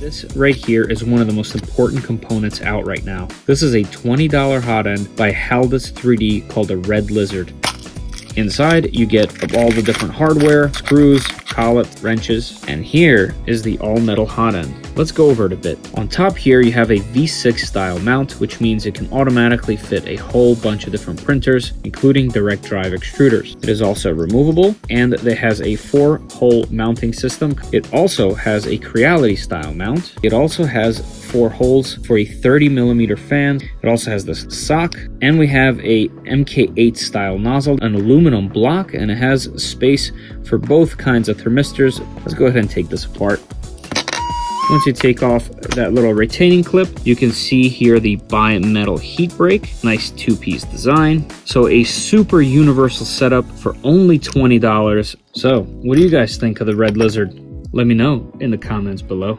This right here is one of the most important components out right now. This is a $20 Hotend by Haldis3D called a Red Lizard. Inside, you get all the different hardware, screws, collet, wrenches, and here is the all-metal Hotend. Let's go over it a bit. On top here, you have a V6 style mount, which means it can automatically fit a whole bunch of different printers, including direct drive extruders. It is also removable, and it has a 4-hole mounting system. It also has a Creality style mount. It also has 4 holes for a 30mm fan. It also has this sock, and we have a MK8 style nozzle, an aluminum block, and it has space for both kinds of thermistors. Let's go ahead and take this apart. Once you take off that little retaining clip, you can see here the bi-metal heat break. Nice 2-piece design. So a super universal setup for only $20. So what do you guys think of the Red Lizard? Let me know in the comments below.